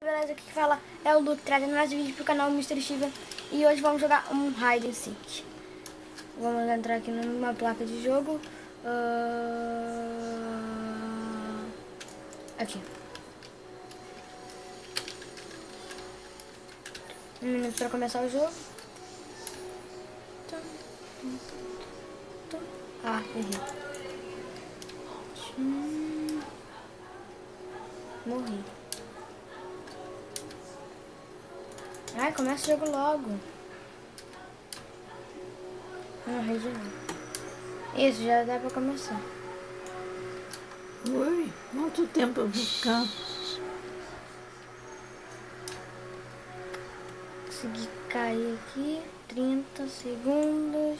Beleza, aqui que fala é o Luke, trazendo mais vídeo pro canal Mr. Steven. E hoje vamos jogar um Hide and Seek. Vamos entrar aqui numa placa de jogo. Aqui. Um minuto pra começar o jogo. Ah, errei. Morri. Ai, começa o jogo logo. Morri de novo. Isso, já dá pra começar. Oi, quanto tempo eu vou ficar? Consegui cair aqui. 30 segundos.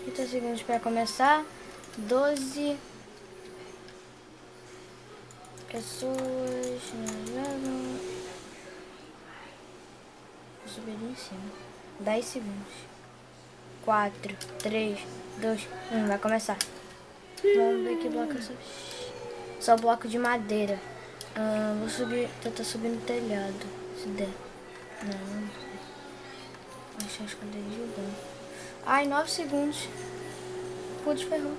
30 segundos para começar. 12 pessoas. Vou subir ali em cima. 10 segundos. 4, 3, 2, 1. Vai começar. Vamos ver que bloco eu subi. Só bloco de madeira. Vou subir. Tentar subir no telhado. Se der. Não sei. Achei as cadeiras jogando. Ai, 9 segundos. Putz, ferrou.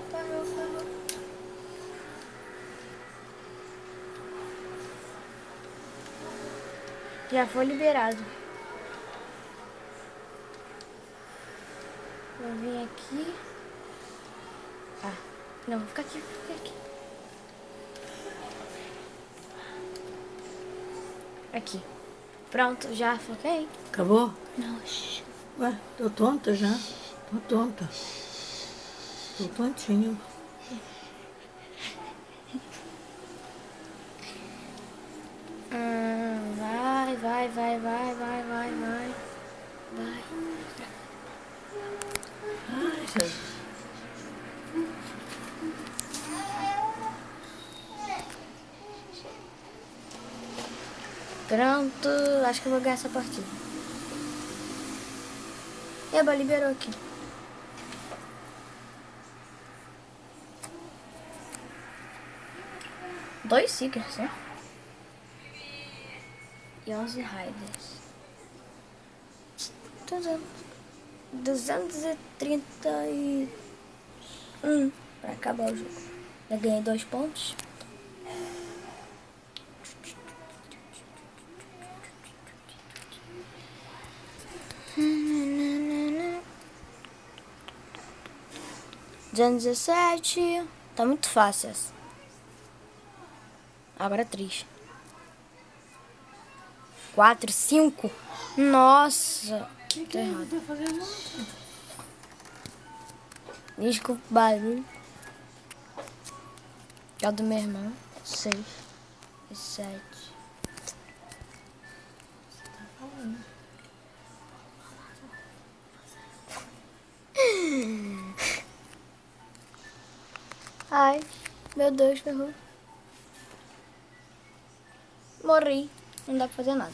Já foi liberado. Vou vir aqui. Ah, não, vou ficar aqui, Aqui. Pronto, já foquei. Acabou? Não, Ué, tô tonta já. Tô tonta. Tô tontinho. Vai. Ai, Jesus. Pronto, acho que eu vou ganhar essa partida. Eba, liberou aqui. Dois Seekers, né? E 11 Hiders. 231 para acabar o jogo. Já ganhei 2 pontos. $217. Tá muito fácil essa. Agora 3. 4, 5. Nossa. Que eu tô fazendo? Desculpa o barulho. É o do meu irmão. 6 e 7. Você tá falando. Ai, meu Deus, ferrou. Morri. Não dá pra fazer nada.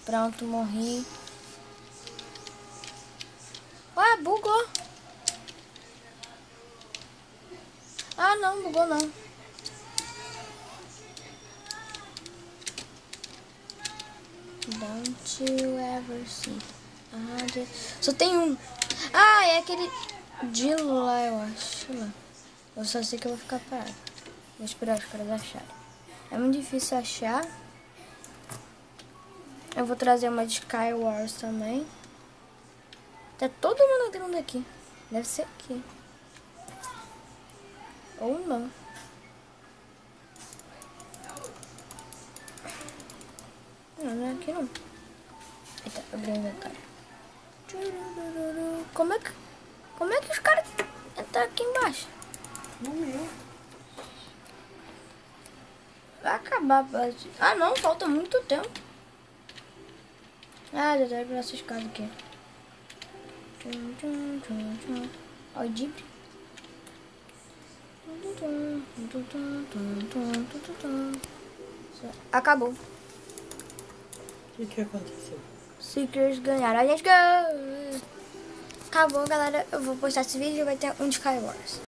Pronto, morri. Ah, bugou. Ah, não, bugou não. Don't you ever see. Só tem um. Ah, é aquele Dilo lá, eu acho. Lá. Eu só sei que eu vou ficar parado. Vou esperar os caras acharem. É muito difícil achar. Eu vou trazer uma de Skywars também. Tá todo mundo entrando aqui. Deve ser aqui. Ou não. Não é aqui não. Eita, abri o inventário. Como é que os caras entraram aqui embaixo? Vai acabar. Ah não, falta muito tempo. Ah, já deve pra essa escada aqui. Olha o Jeep. Acabou. O que aconteceu? Seekers ganharam. Let's go! Acabou, galera. Eu vou postar esse vídeo e vai ter um de Skywars.